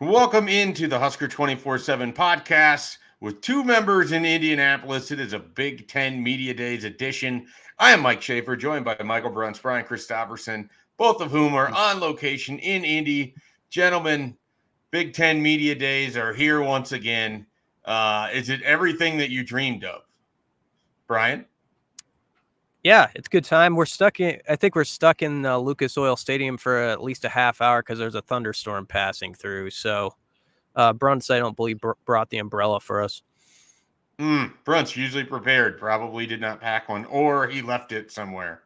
Welcome into the Husker247 Podcast with two members in Indianapolis. It is a Big Ten Media Days edition. I am Mike Schaefer, joined by Michael Bruns, Brian Christopherson, both of whom are on location in Indy. Gentlemen, Big Ten Media Days are here once again. Is it everything that you dreamed of? Brian? Yeah, it's a good time. I think we're stuck in Lucas Oil Stadium for at least a half hour because there's a thunderstorm passing through. So Bruns, I don't believe, brought the umbrella for us. Bruns, usually prepared, probably did not pack one, or he left it somewhere.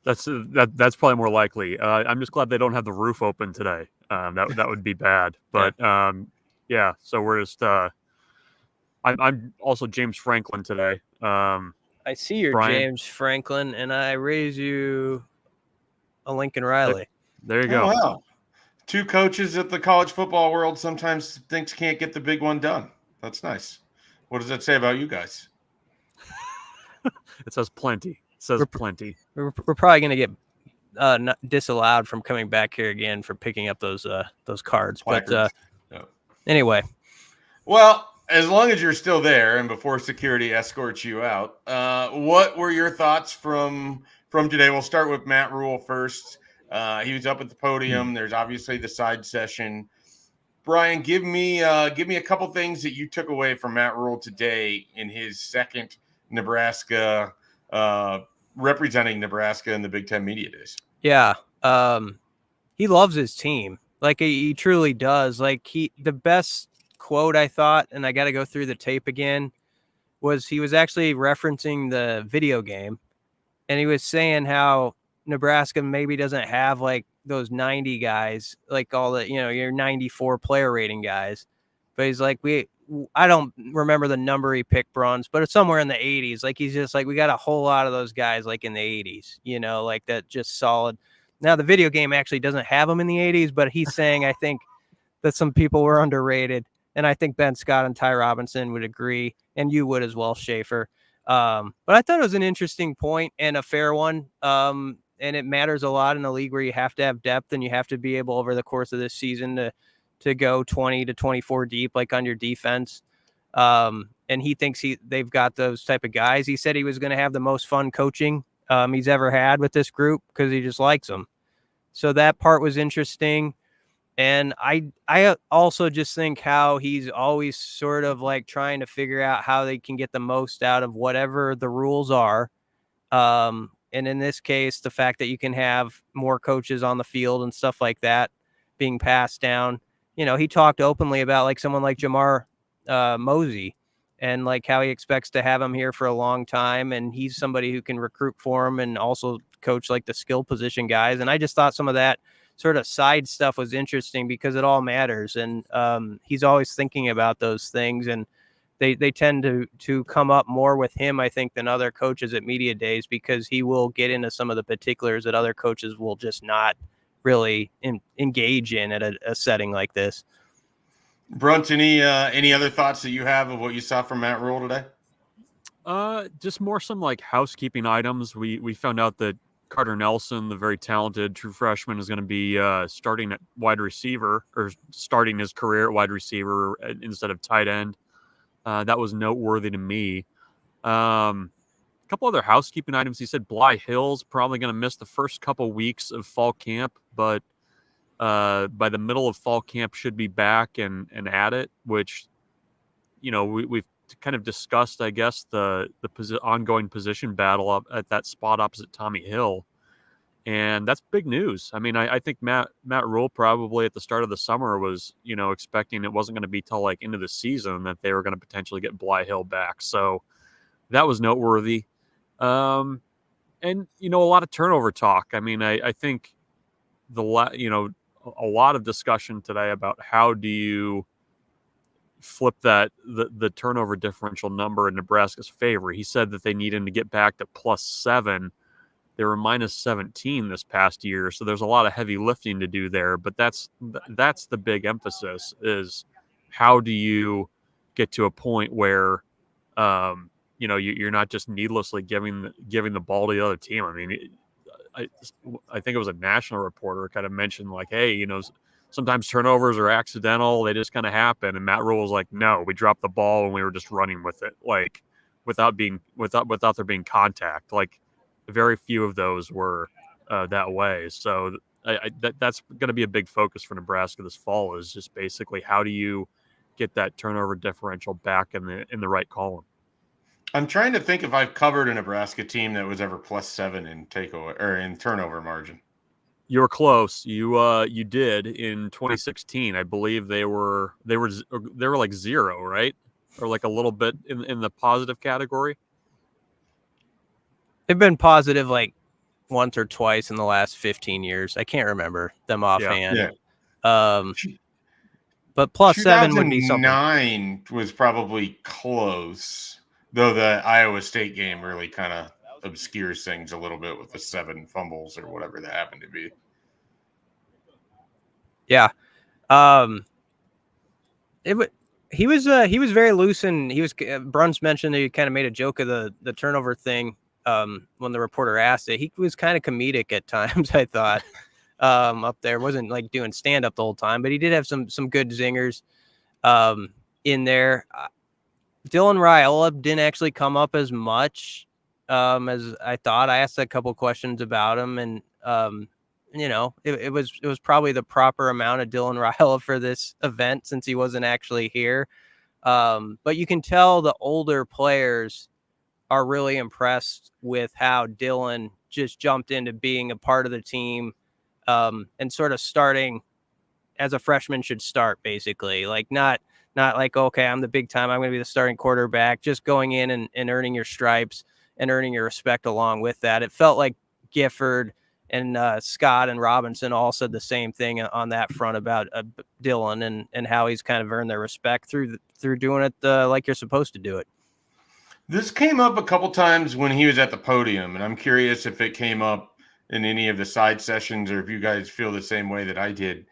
That's probably more likely. I'm just glad they don't have the roof open today. That would be bad. But yeah. So we're just. I'm also James Franklin today. I see you're Brian. James Franklin, and I raise you a Lincoln Riley. There you go. Oh, wow. Two coaches at the college football world sometimes thinks can't get the big one done. That's nice. What does that say about you guys? It says plenty. It says plenty. We're probably going to get disallowed from coming back here again for picking up those cards. Placards. But anyway. Well, as long as you're still there and before security escorts you out, what were your thoughts from today? We'll start with Matt Rhule first. He was up at the podium. There's obviously the side session. Brian, give me a couple things that you took away from Matt Rhule today in his second Nebraska, representing Nebraska in the Big Ten Media Days. Yeah, he loves his team. Like he truly does. Like the best quote I thought, and I got to go through the tape again, was he was actually referencing the video game, and he was saying how Nebraska maybe doesn't have like those 90 guys, like all the, your 94 player rating guys, but he's like, I don't remember the number he picked, Bruns, but it's somewhere in the 80s. Like he's just like, we got a whole lot of those guys like in the 80s, like that just solid. Now the video game actually doesn't have them in the 80s, but he's saying, I think that some people were underrated. And I think Ben Scott and Ty Robinson would agree, and you would as well, Schaefer. But I thought it was an interesting point and a fair one. And it matters a lot in a league where you have to have depth and you have to be able over the course of this season to go 20 to 24 deep, like on your defense. And he thinks they've got those type of guys. He said he was going to have the most fun coaching he's ever had with this group because he just likes them. So that part was interesting. And I also just think how he's always sort of like trying to figure out how they can get the most out of whatever the rules are. And in this case, the fact that you can have more coaches on the field and stuff like that being passed down. He talked openly about like someone like Jamar Mosey and like how he expects to have him here for a long time. And he's somebody who can recruit for him and also coach like the skill position guys. And I just thought some of that sort of side stuff was interesting because it all matters. And he's always thinking about those things. And they tend to come up more with him, I think, than other coaches at media days because he will get into some of the particulars that other coaches will just not really engage in at a setting like this. Brunt, any other thoughts that you have of what you saw from Matt Rhule today? Just more some like housekeeping items. We found out that Carter Nelson, the very talented true freshman, is going to be starting at wide receiver or starting his career at wide receiver instead of tight end. That was noteworthy to me. A couple other housekeeping items. He said Bly Hill's probably going to miss the first couple weeks of fall camp, but by the middle of fall camp should be back and at it, which, we've kind of discussed, I guess, the ongoing position battle up at that spot opposite Tommy Hill. And that's big news. I mean, I think Matt Rhule probably at the start of the summer was, expecting it wasn't going to be till like into the season that they were going to potentially get Bly Hill back. So that was noteworthy. And, a lot of turnover talk. I mean, I think a lot of discussion today about how do you flip the turnover differential number in Nebraska's favor. He said that they needed to get back to +7. They were -17 this past year, so there's a lot of heavy lifting to do there. But that's the big emphasis is how do you get to a point where you're not just needlessly giving the ball to the other team. I mean, I think it was a national reporter kind of mentioned like, hey, sometimes turnovers are accidental. They just kind of happen. And Matt Rhule was like, no, we dropped the ball and we were just running with it, like without there being contact. Like very few of those were that way. So that's going to be a big focus for Nebraska this fall, is just basically how do you get that turnover differential back in the right column. I'm trying to think if I've covered a Nebraska team that was ever +7 in takeaway or in turnover margin. You were close. You did in 2016. I believe they were like 0, right? Or like a little bit in the positive category. They've been positive like once or twice in the last 15 years. I can't remember them offhand. Yeah. But +7 would be something. 2009 was probably close, though the Iowa State game really kind of obscures things a little bit with the 7 fumbles or whatever that happened to be. Yeah. He was very loose, and he was Bruns mentioned that he kind of made a joke of the turnover thing when the reporter asked it. He was kind of comedic at times, I thought. Up there wasn't like doing stand up the whole time, but he did have some good zingers in there. Dylan Raiola didn't actually come up as much as I thought. I asked a couple questions about him, and it was probably the proper amount of Dylan Raiola for this event since he wasn't actually here. But you can tell the older players are really impressed with how Dylan just jumped into being a part of the team and sort of starting as a freshman should start, basically. Like not like, okay, I'm the big time, I'm going to be the starting quarterback, just going in and earning your stripes and earning your respect along with that. It felt like Gifford and Scott and Robinson all said the same thing on that front about Dylan and how he's kind of earned their respect through doing it like you're supposed to do it. This came up a couple times when he was at the podium, and I'm curious if it came up in any of the side sessions or if you guys feel the same way that I did.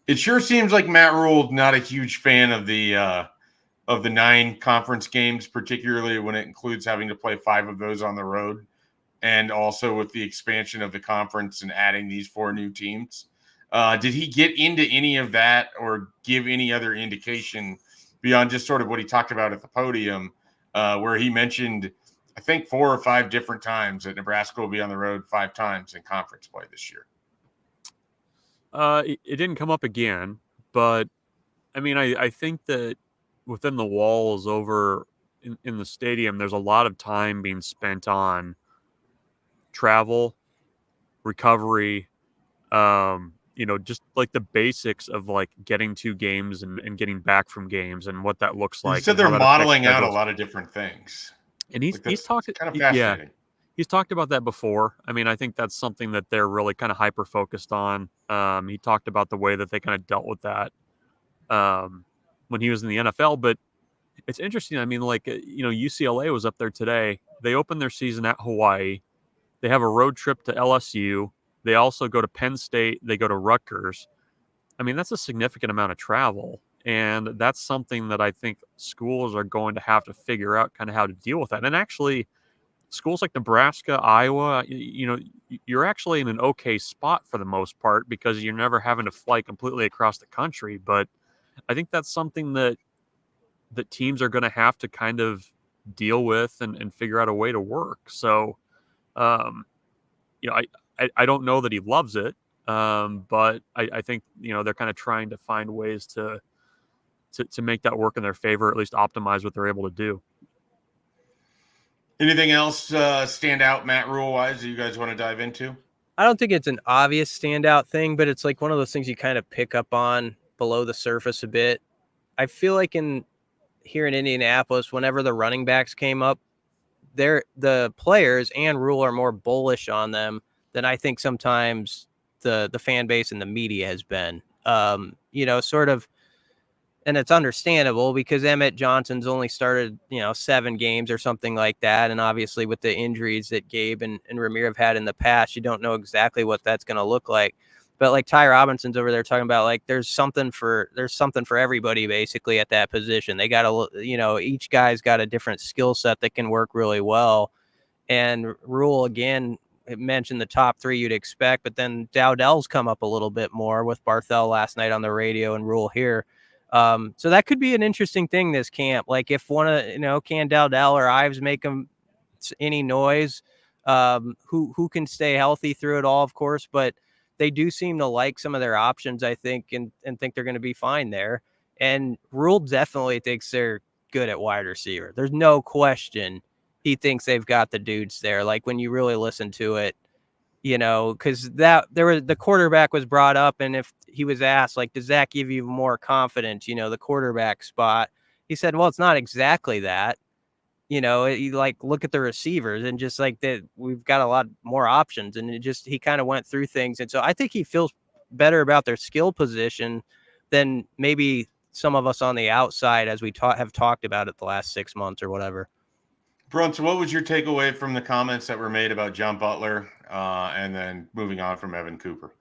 It sure seems like Matt Rhule not a huge fan of the 9 conference games, particularly when it includes having to play 5 of those on the road, and also with the expansion of the conference and adding these 4 new teams. Did he get into any of that or give any other indication beyond just sort of what he talked about at the podium, where he mentioned, I think 4 or 5 different times that Nebraska will be on the road 5 times in conference play this year? It didn't come up again, but I mean, I think that within the walls over in the stadium, there's a lot of time being spent on travel, recovery, just like the basics of like getting to games and getting back from games and what that looks like. You said they're modeling out a lot of different things. And he's talked kind of fascinating. Yeah, he's talked about that before. I mean, I think that's something that they're really kind of hyper focused on. He talked about the way that they kind of dealt with that when he was in the NFL. But it's interesting. I mean, like, UCLA was up there today. They opened their season at Hawaii. They have a road trip to LSU. They also go to Penn State. They go to Rutgers. I mean, that's a significant amount of travel. And that's something that I think schools are going to have to figure out kind of how to deal with that. And actually, schools like Nebraska, Iowa, you're actually in an okay spot for the most part because you're never having to fly completely across the country. But I think that's something that teams are going to have to kind of deal with and figure out a way to work. So, I don't know that he loves it, but I think, they're kind of trying to find ways to make that work in their favor, at least optimize what they're able to do. Anything else stand out Matt Rhule wise that you guys want to dive into? I don't think it's an obvious standout thing, but it's like one of those things you kind of pick up on below the surface a bit. I feel like here in Indianapolis, whenever the running backs came up, the players and Rhule are more bullish on them than I think sometimes the fan base and the media has been. Sort of. And it's understandable because Emmett Johnson's only started, 7 games or something like that. And obviously with the injuries that Gabe and Ramir have had in the past, you don't know exactly what that's going to look like. But like Ty Robinson's over there talking about, like, there's something for everybody basically at that position. They got each guy's got a different skill set that can work really well. And Rhule, again, mentioned the top three you'd expect, but then Dowdell's come up a little bit more with Barthel last night on the radio and Rhule here. So that could be an interesting thing this camp. Like if one of, can Dowdell or Ives make them any noise, who can stay healthy through it all, of course, but they do seem to like some of their options, I think, and think they're going to be fine there. And Rhule definitely thinks they're good at wide receiver. There's no question he thinks they've got the dudes there. Like when you really listen to it, because the quarterback was brought up, and if he was asked, like, does that give you more confidence, the quarterback spot? He said, well, it's not exactly that. You look at the receivers and just like that, we've got a lot more options, and he kind of went through things. And so I think he feels better about their skill position than maybe some of us on the outside, as we have talked about it the last 6 months or whatever. Brunson, what was your takeaway from the comments that were made about John Butler, and then moving on from Evan Cooper?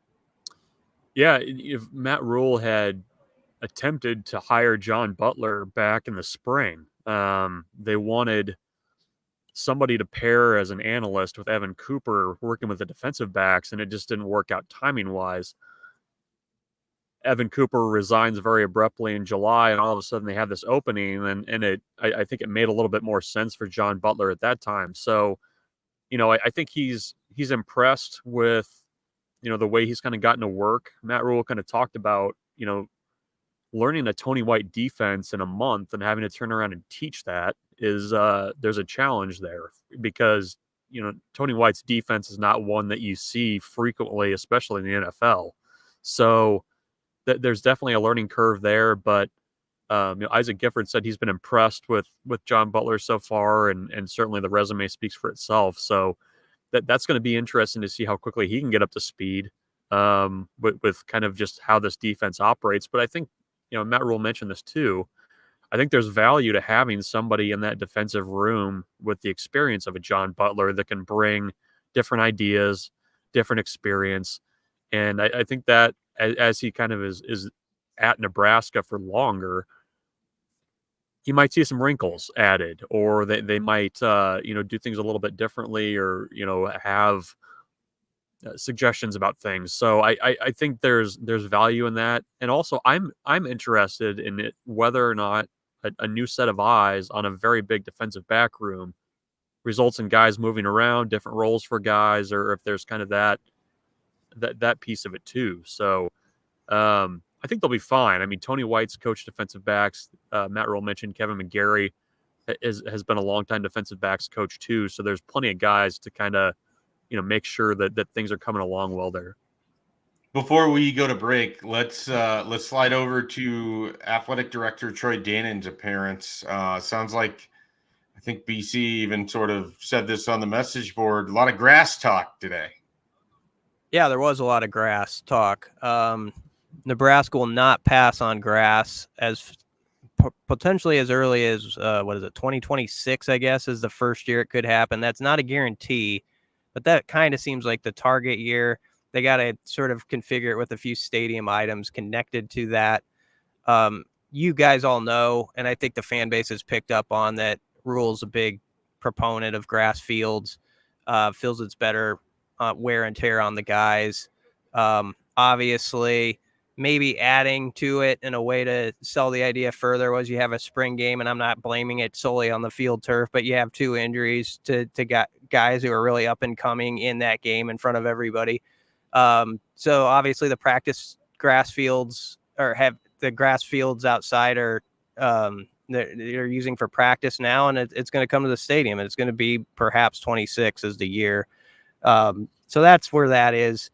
Yeah, if Matt Rhule had attempted to hire John Butler back in the spring, they wanted somebody to pair as an analyst with Evan Cooper working with the defensive backs, and it just didn't work out timing-wise. Evan Cooper resigns very abruptly in July, and all of a sudden they have this opening, and I think it made a little bit more sense for John Butler at that time. So, I think he's impressed with, the way he's kind of gotten to work. Matt Rhule kind of talked about, learning a Tony White defense in a month and having to turn around and teach that is there's a challenge there, because, Tony White's defense is not one that you see frequently, especially in the NFL. So there's definitely a learning curve there, but Isaac Gifford said he's been impressed with John Butler so far, and certainly the resume speaks for itself. So that's going to be interesting to see how quickly he can get up to speed with kind of just how this defense operates. But I think, Matt Rhule mentioned this too. I think there's value to having somebody in that defensive room with the experience of a John Butler that can bring different ideas, different experience. And I think that as he kind of is at Nebraska for longer, you might see some wrinkles added, or they might, do things a little bit differently, or, have suggestions about things. So I think there's value in that. And also I'm interested in it, whether or not a new set of eyes on a very big defensive back room results in guys moving around, different roles for guys, or if there's kind of that piece of it too. So I think they'll be fine. I mean, Tony White's coached defensive backs. Matt Rhule mentioned Kevin McGarry has been a longtime defensive backs coach too. So there's plenty of guys to kind of, make sure that things are coming along well there. Before we go to break, let's slide over to athletic director Troy Dannen's appearance. Sounds like, I think BC even sort of said this on the message board, a lot of grass talk today. Yeah, there was a lot of grass talk. Nebraska will not pass on grass as potentially as early as 2026, I guess, is the first year it could happen. That's not a guarantee, but that kind of seems like the target year. They got to sort of configure it with a few stadium items connected to that. You guys all know, and I think the fan base has picked up on that, Rhule's a big proponent of grass fields, feels it's better wear and tear on the guys. Obviously, maybe adding to it in a way to sell the idea further was you have a spring game, and I'm not blaming it solely on the field turf, but you have two injuries to guys who are really up and coming in that game in front of everybody. So obviously the practice grass fields, or have the grass fields outside, are they're using for practice now, and it's going to come to the stadium, and it's going to be perhaps 26 is the year. So that's where that is.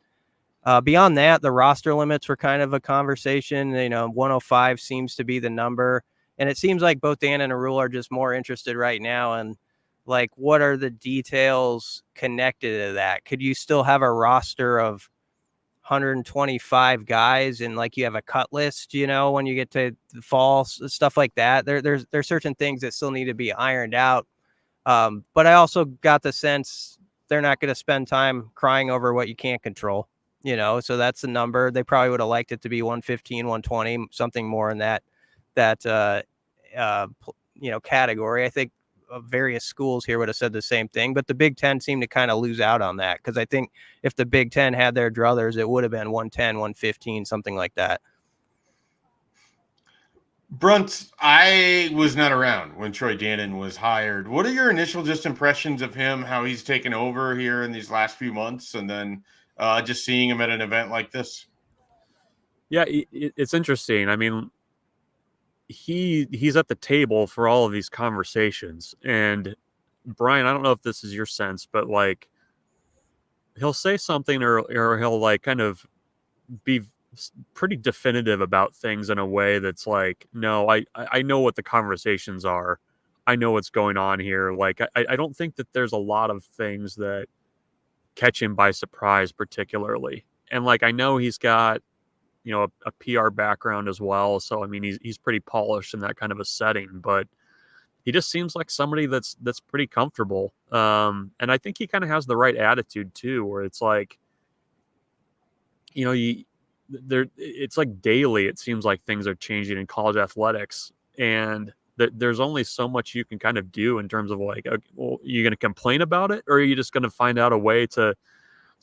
Beyond that, the roster limits were kind of a conversation. 105 seems to be the number. And it seems like both Dan and Rhule are just more interested right now in, like, what are the details connected to that? Could you still have a roster of 125 guys and, like, you have a cut list, when you get to the fall, stuff like that? There's certain things that still need to be ironed out. But I also got the sense they're not going to spend time crying over what you can't control. So that's the number. They probably would have liked it to be 115, 120, something more in that category. I think various schools here would have said the same thing, but the Big Ten seemed to kind of lose out on that, because I think if the Big Ten had their druthers, it would have been 110, 115, something like that. Brunt, I was not around when Troy Dannen was hired. What are your initial just impressions of him, how he's taken over here in these last few months, and then just seeing him at an event like this? Yeah, it's interesting. I mean, he's at the table for all of these conversations. And Brian, I don't know if this is your sense, but like he'll say something or he'll like kind of be pretty definitive about things in a way that's like, no, I know what the conversations are. I know what's going on here. Like, I don't think that there's a lot of things that catch him by surprise particularly. And like, I know he's got, a PR background as well. So, I mean, he's pretty polished in that kind of a setting, but he just seems like somebody that's pretty comfortable. And I think he kind of has the right attitude too, where it's like, it's like daily, it seems like things are changing in college athletics, and there's only so much you can kind of do in terms of like, well, you're going to complain about it, or are you just going to find out a way to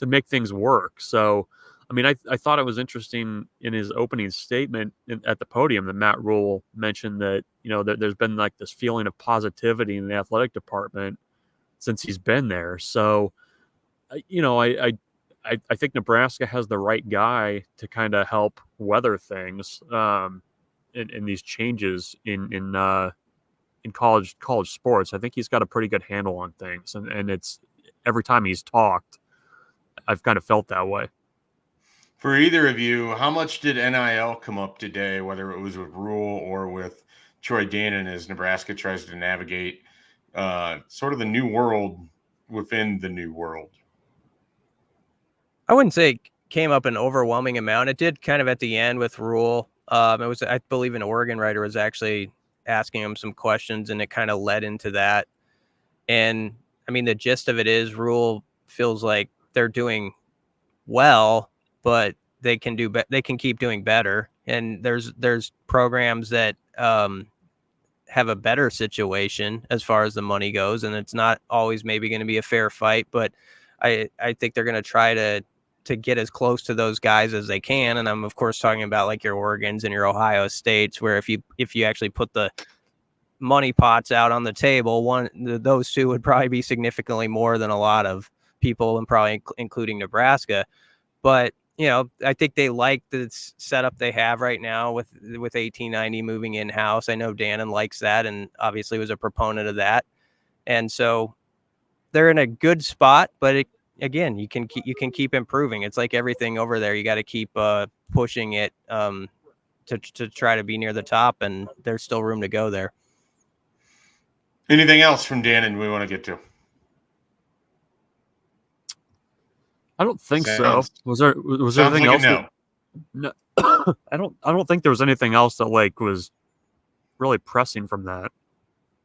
make things work? So, I mean, I thought it was interesting in his opening statement at the podium that Matt Rhule mentioned that, that there's been like this feeling of positivity in the athletic department since he's been there. So, I think Nebraska has the right guy to kind of help weather things in these changes in college sports. I think he's got a pretty good handle on things, and it's every time he's talked, I've kind of felt that way. For either of you, how much did NIL come up today, whether it was with Rhule or with Troy Dannen, as Nebraska tries to navigate sort of the new world within the new world? I wouldn't say it came up an overwhelming amount. It did kind of at the end with Rhule. It was, I believe, an Oregon writer was actually asking him some questions, and it kind of led into that. And I mean, the gist of it is Rhule feels like they're doing well, but they can they can keep doing better. And there's programs that have a better situation as far as the money goes, and it's not always maybe going to be a fair fight, but I think they're going to try to get as close to those guys as they can. And I'm of course talking about like your Oregons and your Ohio States, where if you actually put the money pots out on the table, those two would probably be significantly more than a lot of people, and probably including Nebraska. But I think they like the setup they have right now with 1890 moving in house. I know Dannen likes that, and obviously was a proponent of that. And so they're in a good spot, but again, you can keep improving. It's like everything over there. You got to keep pushing it to try to be near the top, and there's still room to go there. Anything else from Dannen we want to get to? I don't think so. Was there anything else? No, I don't think there was anything else that like was really pressing from that.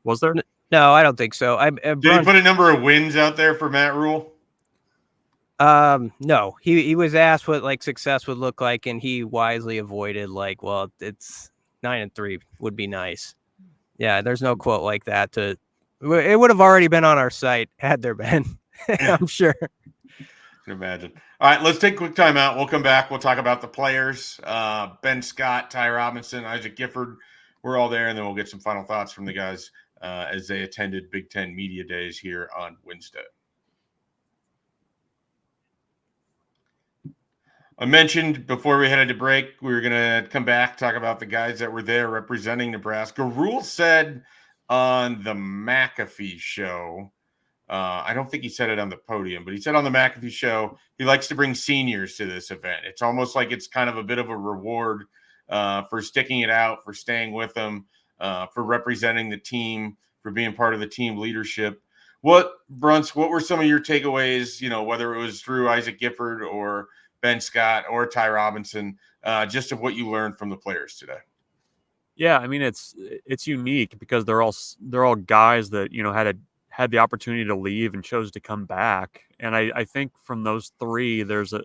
Was there? No, I don't think so. Did he put a number of wins out there for Matt Rhule? No. He was asked what like success would look like, and he wisely avoided like, well, it's 9-3 would be nice. Yeah, there's no quote like that. It would have already been on our site had there been. I'm sure. Can imagine. All right, let's take a quick time out. We'll come back. We'll talk about the players. Ben Scott, Ty Robinson, Isaac Gifford. We're all there, and then we'll get some final thoughts from the guys as they attended Big Ten Media Days here on Wednesday. I mentioned before we headed to break, we were going to come back, talk about the guys that were there representing Nebraska. Rhule said on the McAfee show, I don't think he said it on the podium, but he said on the McAfee show, he likes to bring seniors to this event. It's almost like it's kind of a bit of a reward for sticking it out, for staying with them, for representing the team, for being part of the team leadership. What were some of your takeaways, whether it was through Isaac Gifford or Ben Scott or Ty Robinson, just of what you learned from the players today? Yeah, I mean, it's unique because they're all guys that, had the opportunity to leave and chose to come back. And I think from those three, there's a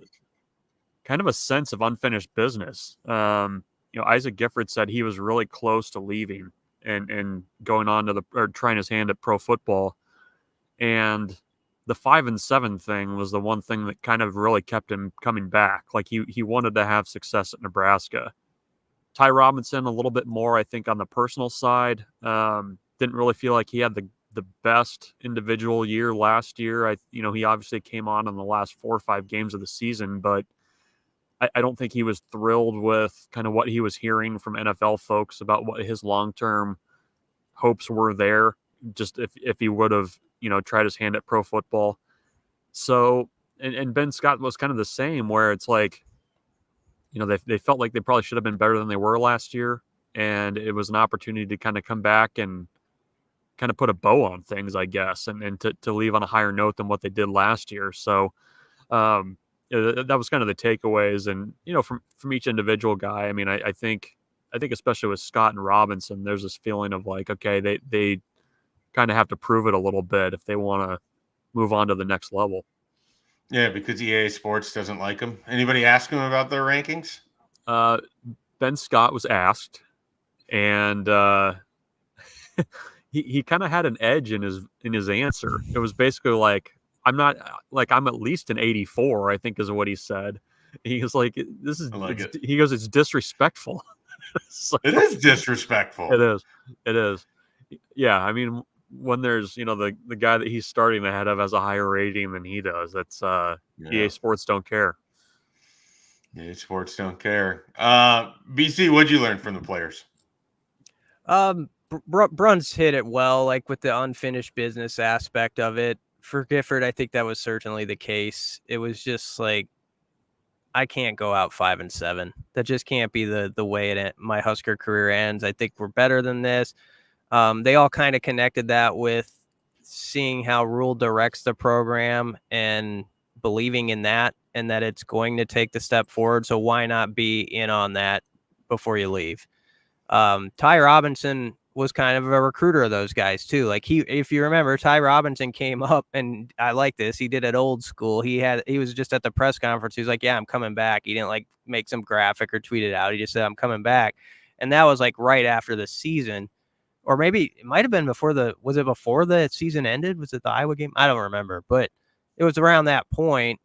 kind of a sense of unfinished business. Isaac Gifford said he was really close to leaving, and going on to or trying his hand at pro football. And the 5-7 thing was the one thing that kind of really kept him coming back. Like he wanted to have success at Nebraska. Ty Robinson, a little bit more, I think, on the personal side. Didn't really feel like he had the best individual year last year. He obviously came on in the last 4 or 5 games of the season, but I don't think he was thrilled with kind of what he was hearing from NFL folks about what his long-term hopes were there, just if he would have, tried his hand at pro football. So, and Ben Scott was kind of the same, where it's like, they felt like they probably should have been better than they were last year. And it was an opportunity to kind of come back and kind of put a bow on things, I guess, and to leave on a higher note than what they did last year. So that was kind of the takeaways. And, from each individual guy, I mean, I think especially with Scott and Robinson, there's this feeling of like, okay, they kind of have to prove it a little bit if they want to move on to the next level. Yeah, because EA Sports doesn't like them. Anybody ask him about their rankings? Ben Scott was asked, and he kind of had an edge in his answer. It was basically like, I'm at least an 84, I think is what he said. He was like, he goes, it's disrespectful. So, it is disrespectful. It is. Yeah, I mean, when there's, the guy that he's starting ahead of has a higher rating than he does, that's EA Sports don't care. EA Sports don't care. BC, what'd you learn from the players? Bruns hit it well, like with the unfinished business aspect of it. For Gifford, I think that was certainly the case. It was just like, I can't go out 5-7. That just can't be the way my Husker career ends. I think we're better than this. They all kind of connected that with seeing how Rhule directs the program and believing in that, and that it's going to take the step forward. So why not be in on that before you leave? Ty Robinson was kind of a recruiter of those guys too. Like if you remember, Ty Robinson came up, and I like this. He did it old school. He was just at the press conference. He was like, yeah, I'm coming back. He didn't like make some graphic or tweet it out. He just said, I'm coming back. And that was like right after the season, or maybe it might've been before before the season ended? Was it the Iowa game? I don't remember, but it was around that point.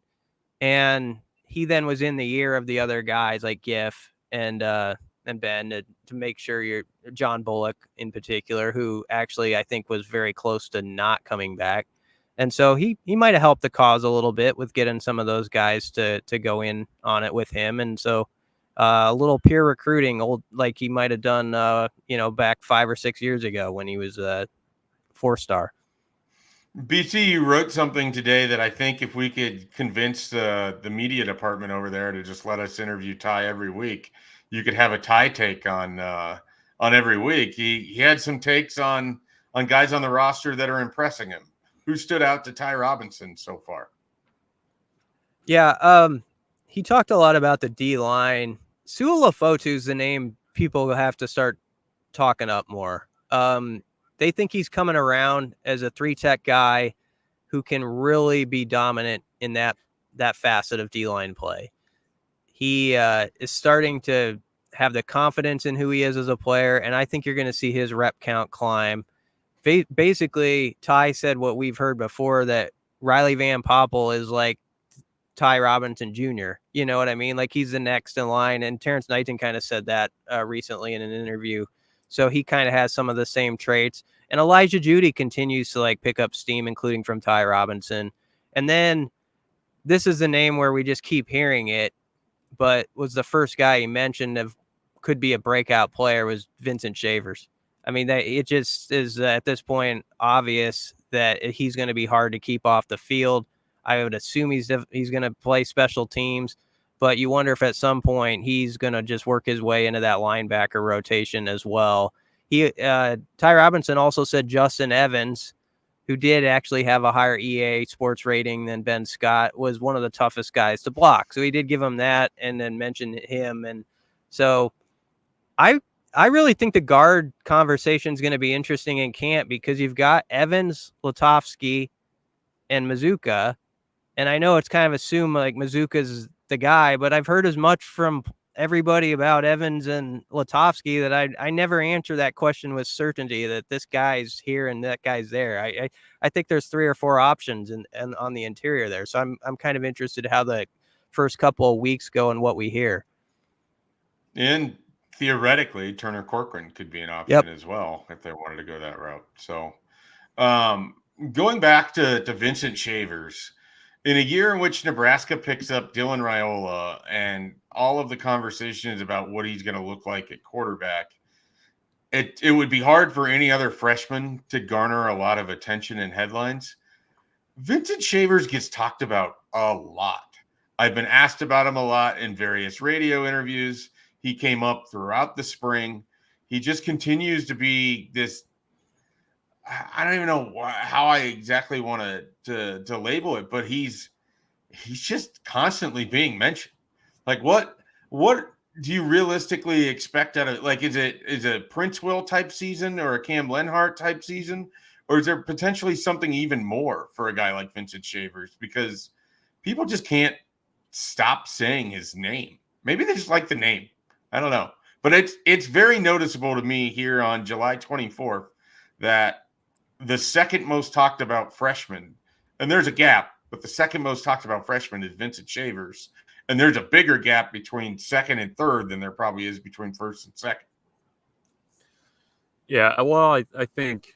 And he then was in the ear of the other guys like Giff and Ben to make sure you're John Bullock in particular, who actually I think was very close to not coming back. And so he might have helped the cause a little bit with getting some of those guys to go in on it with him. And so a little peer recruiting, like he might have done, back 5 or 6 years ago when he was a 4-star. BC, you wrote something today that I think if we could convince the media department over there to just let us interview Ty every week, you could have a Ty take on every week. He had some takes on guys on the roster that are impressing him. Who stood out to Ty Robinson so far? Yeah, he talked a lot about the D-line. Su'Ulofotu is the name people have to start talking up more. They think he's coming around as a 3-tech guy who can really be dominant in that facet of D-line play. He is starting to have the confidence in who he is as a player, and I think you're going to see his rep count climb. Basically, Ty said what we've heard before, that Riley Van Poppel is like Ty Robinson Jr. You know what I mean? Like he's the next in line, and Terrence Knighton kind of said that recently in an interview. So he kind of has some of the same traits. And Elijah Judy continues to like pick up steam, including from Ty Robinson. And then this is the name where we just keep hearing it, but was the first guy he mentioned could be a breakout player was Vincent Shavers. I mean, it just is at this point obvious that he's going to be hard to keep off the field. I would assume he's going to play special teams, but you wonder if at some point he's going to just work his way into that linebacker rotation as well. Ty Robinson also said Justin Evans, who did actually have a higher EA Sports rating than Ben Scott, was one of the toughest guys to block. So he did give him that and then mention him. And so I really think the guard conversation is going to be interesting in camp, because you've got Evans, Latovsky, and Mazuka. And I know it's kind of assumed like Mazuka's the guy, but I've heard as much from everybody about Evans and Latovsky that I never answer that question with certainty that this guy's here and that guy's there. I think there's 3 or 4 options and on the interior there. So I'm kind of interested how the first couple of weeks go and what we hear. And theoretically, Turner Corcoran could be an option as well if they wanted to go that route. So going back to Vincent Shavers, in a year in which Nebraska picks up Dylan Raiola and all of the conversations about what he's going to look like at quarterback, it would be hard for any other freshman to garner a lot of attention and headlines. Vincent Shavers gets talked about a lot. I've been asked about him a lot in various radio interviews. He came up throughout the spring. He just continues to be this. I don't even know how I exactly want to label it, but he's just constantly being mentioned. Like what do you realistically expect out of, like, is it a Prince Will type season or a Cam Lenhart type season, or is there potentially something even more for a guy like Vincent Shavers? Because people just can't stop saying his name. Maybe they just like the name. I don't know, but it's very noticeable to me here on July 24th that the second most talked about freshman, and there's a gap, but the second most talked about freshman is Vincent Shavers. And there's a bigger gap between second and third than there probably is between first and second. Yeah, well, I think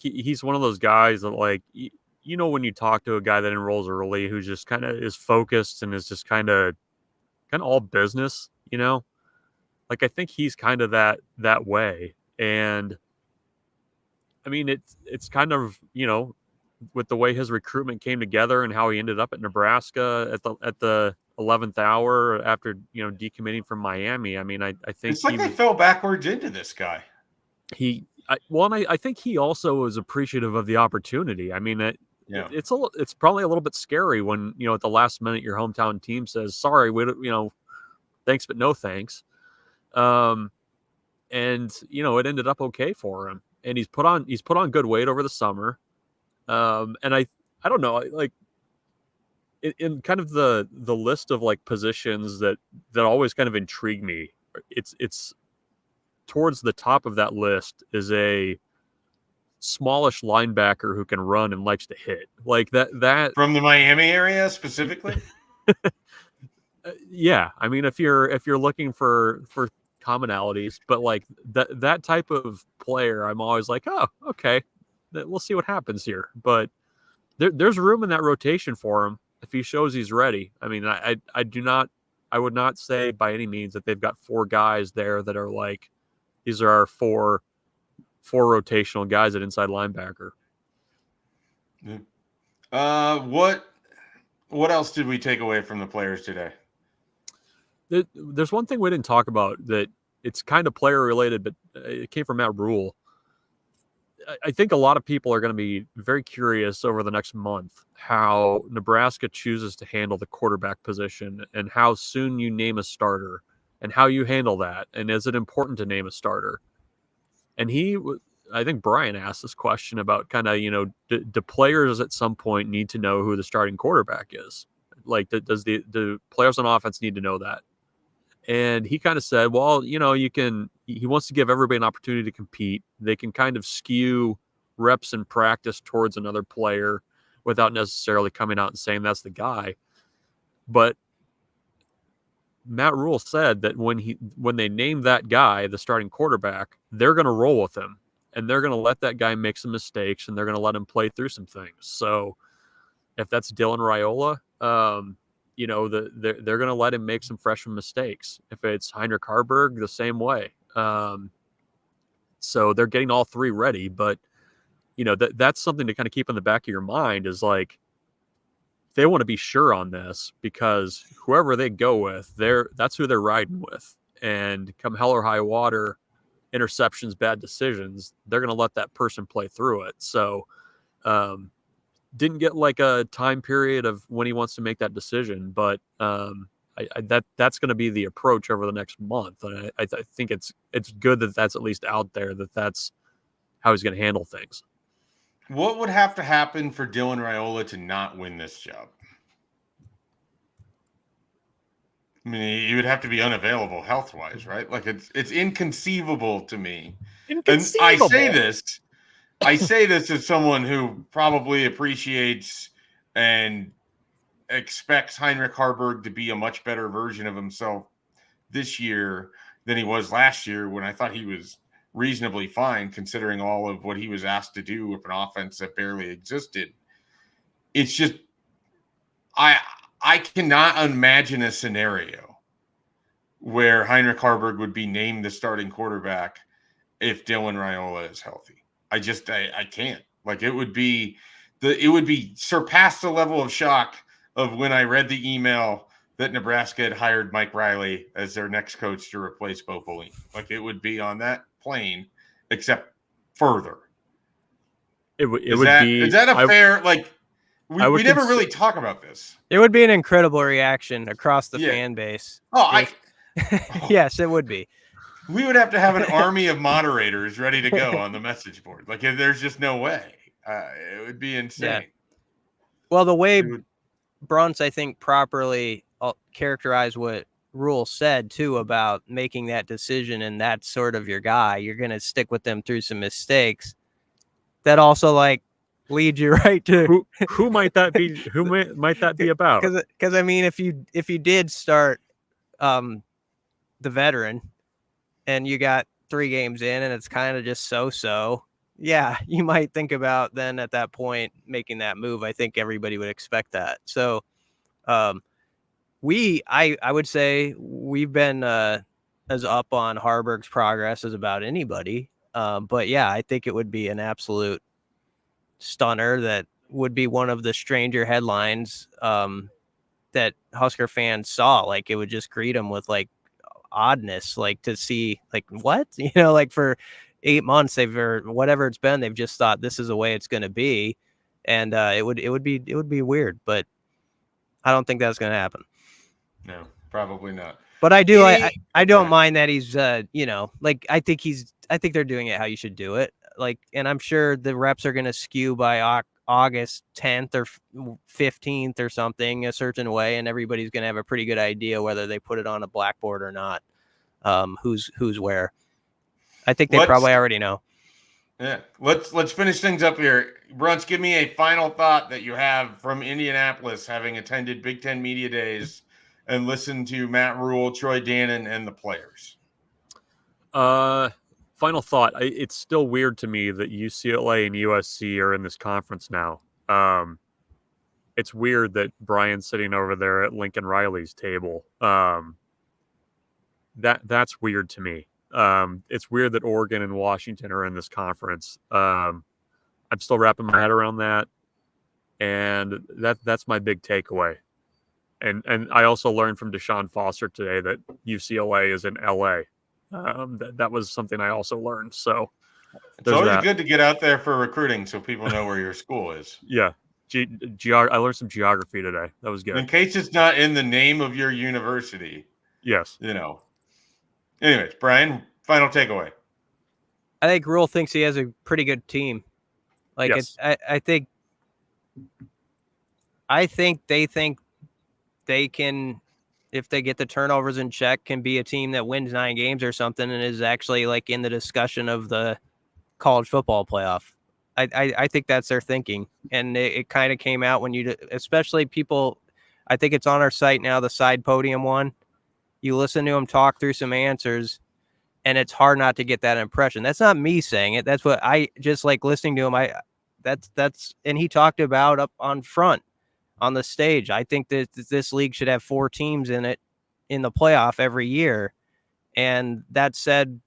he's one of those guys that, like, you know, when you talk to a guy that enrolls early who just kind of is focused and is just kind of all business, you know, like, I think he's kind of that way. And I mean, it's kind of, you know, with the way his recruitment came together and how he ended up at Nebraska at the 11th hour after, you know, decommitting from Miami. I mean, I think it's like they fell backwards into this guy. I think he also was appreciative of the opportunity. I mean, it's probably a little bit scary when, you know, at the last minute your hometown team says, sorry, we don't, you know, thanks but no thanks. And you know, it ended up okay for him, and he's put on good weight over the summer. And I don't know, like, in kind of the list of, like, positions that always kind of intrigue me, it's towards the top of that list is a smallish linebacker who can run and likes to hit, like that from the Miami area specifically. Yeah, I mean, if you're looking for commonalities, but like that type of player, I'm always like, oh, okay, we'll see what happens here. But there's room in that rotation for him if he shows he's ready. I mean, I would not say by any means that they've got 4 guys there that are like, these are our four rotational guys at inside linebacker. What else did we take away from the players today? There's one thing we didn't talk about that it's kind of player related, but it came from Matt Rhule. I think a lot of people are going to be very curious over the next month how Nebraska chooses to handle the quarterback position and how soon you name a starter and how you handle that. And is it important to name a starter? And I think Brian asked this question about kind of, you know, do players at some point need to know who the starting quarterback is? Like, do players on offense need to know that? And he kind of said, well, you know, he wants to give everybody an opportunity to compete. They can kind of skew reps and practice towards another player without necessarily coming out and saying that's the guy. But Matt Rhule said that when they name that guy the starting quarterback, they're going to roll with him and they're going to let that guy make some mistakes and they're going to let him play through some things. So if that's Dylan Raiola, you know, they're going to let him make some freshman mistakes. If it's Heinrich Harburg, the same way. So they're getting all 3 ready. But, you know, that's something to kind of keep in the back of your mind is like, they want to be sure on this because whoever they go with, that's who they're riding with. And come hell or high water, interceptions, bad decisions, they're going to let that person play through it. So, didn't get like a time period of when he wants to make that decision, but that's going to be the approach over the next month. And I think it's good that that's at least out there, that's how he's going to handle things. What would have to happen for Dylan Raiola to not win this job? I mean, he would have to be unavailable health-wise, right? Like it's inconceivable to me. And I say this as someone who probably appreciates and expects Heinrich Haarberg to be a much better version of himself this year than he was last year, when I thought he was reasonably fine considering all of what he was asked to do with an offense that barely existed. It's just I cannot imagine a scenario where Heinrich Haarberg would be named the starting quarterback if Dylan Raiola is healthy. I can't. Like, it would be surpassed the level of shock of when I read the email that Nebraska had hired Mike Riley as their next coach to replace Bo Pelini. Like, it would be on that plane, except further. Is that a fair, like, we never really talk about this. It would be an incredible reaction across the fan base. Yes, it would be. We would have to have an army of moderators ready to go on the message board. Like, there's just no way. It would be insane. Yeah. Well, the way Bruns, I think, properly characterized what Rhule said, too, about making that decision, and that's sort of your guy. You're going to stick with them through some mistakes. That also, like, leads you right to who might that be? Who might that be about? Because I mean, if you did start the veteran and you got 3 games in and it's kind of just so, yeah, you might think about then at that point making that move. I think everybody would expect that. So I would say we've been as up on Haarberg's progress as about anybody. But yeah, I think it would be an absolute stunner. That would be one of the stranger headlines that Husker fans saw. Like, it would just greet them with like oddness, like to see like what, like for 8 months or whatever it's been, they've just thought this is the way it's going to be, and it would be weird, but I don't think that's going to happen. No, probably not. But I do I don't mind that he's like I think they're doing it how you should do it. Like, and I'm sure the reps are going to skew by August 10th or 15th or something a certain way, and everybody's going to have a pretty good idea whether they put it on a blackboard or not. Who's where. I think they probably already know. Yeah, let's finish things up here. Bruns, give me a final thought that you have from Indianapolis, having attended Big Ten Media Days and listened to Matt Rhule, Troy Dannen, and the players. Final thought. It's still weird to me that UCLA and USC are in this conference now. It's weird that Brian's sitting over there at Lincoln Riley's table. That's weird to me. It's weird that Oregon and Washington are in this conference. I'm still wrapping my head around that, and that's my big takeaway. And I also learned from Deshaun Foster today that UCLA is in LA. That was something I also learned. So it's always good to get out there for recruiting so people know where your school is. Yeah. I learned some geography today. That was good. In case it's not in the name of your university. Yes. Anyways, Brian, final takeaway. I think Rhule thinks he has a pretty good team. Like, yes. I think they think they can, if they get the turnovers in check, can be a team that wins 9 games or something and is actually like in the discussion of the college football playoff. I think that's their thinking. And it kind of came out when especially people, I think it's on our site now, the Side Podium one. You listen to him talk through some answers, and it's hard not to get that impression. That's not me saying it. That's what I just like listening to him. And he talked about up on front on the stage. I think that this league should have 4 teams in it in the playoff every year. And that said,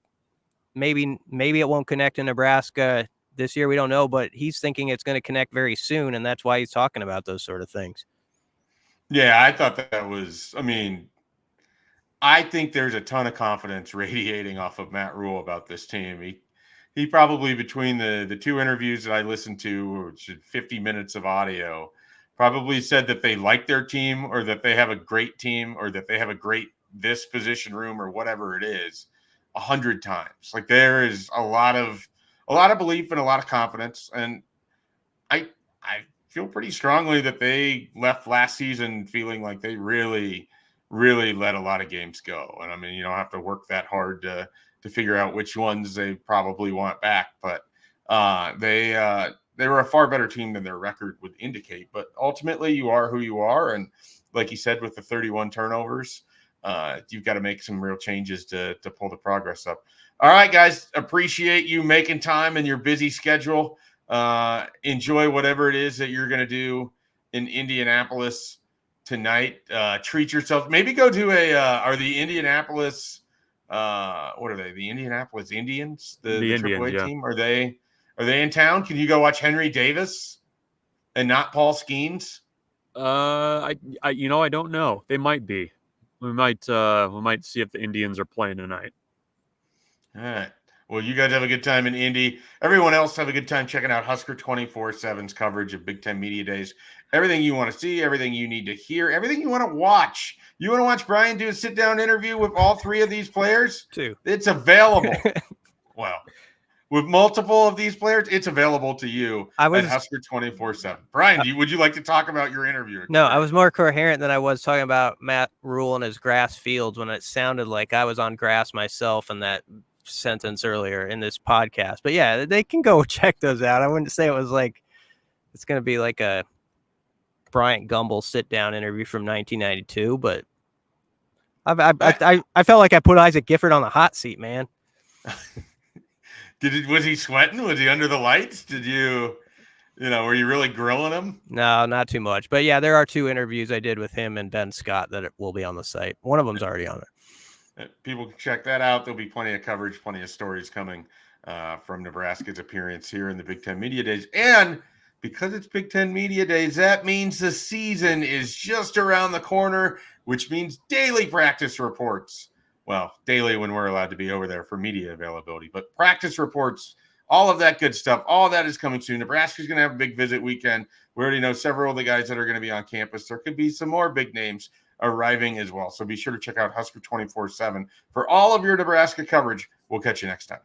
maybe it won't connect in Nebraska this year. We don't know, but he's thinking it's going to connect very soon. And that's why he's talking about those sort of things. Yeah, I thought that was, I think there's a ton of confidence radiating off of Matt Rhule about this team. He probably, between the 2 interviews that I listened to, which is 50 minutes of audio, probably said that they like their team, or that they have a great team, or that they have a great this position room, or whatever it is, 100 times. Like, there is a lot of belief and a lot of confidence. And I feel pretty strongly that they left last season feeling like they really, really let a lot of games go. And I mean, you don't have to work that hard to figure out which ones they probably want back. But they were a far better team than their record would indicate. But ultimately, you are who you are. And like you said, with the 31 turnovers, you've got to make some real changes to pull the progress up. All right, guys, appreciate you making time in your busy schedule. Enjoy whatever it is that you're going to do in Indianapolis tonight. Treat yourself. Maybe go to are the Indianapolis, what are they? The Indianapolis Indians, the Indians, AAA yeah. team. Are they in town? Can you go watch Henry Davis and not Paul Skeens? I don't know. They might be. We might see if the Indians are playing tonight. All right. Well, you guys have a good time in Indy. Everyone else have a good time checking out Husker247's coverage of Big Ten Media Days. Everything you want to see, everything you need to hear, everything you want to watch. You want to watch Brian do a sit-down interview with all three of these players? Two. It's available. Well, with multiple of these players, it's available to you at Husker247. Brian, would you like to talk about your interview? No, I was more coherent than I was talking about Matt Rhule and his grass fields when it sounded like I was on grass myself in that sentence earlier in this podcast. But yeah, they can go check those out. I wouldn't say it was like it's going to be like a Bryant Gumbel sit-down interview from 1992, but I felt like I put Isaac Gifford on the hot seat, man. Was he sweating? Was he under the lights? Did you were you really grilling him? No, not too much. But yeah, there are 2 interviews I did with him and Ben Scott that will be on the site. One of them's already on there. People can check that out. There'll be plenty of coverage, plenty of stories coming from Nebraska's appearance here in the Big Ten Media Days. And because it's Big Ten Media Days, that means the season is just around the corner, which means daily practice reports. Well, daily when we're allowed to be over there for media availability, but practice reports, all of that good stuff, all of that is coming soon. Nebraska's going to have a big visit weekend. We already know several of the guys that are going to be on campus. There could be some more big names arriving as well. So be sure to check out Husker247 for all of your Nebraska coverage. We'll catch you next time.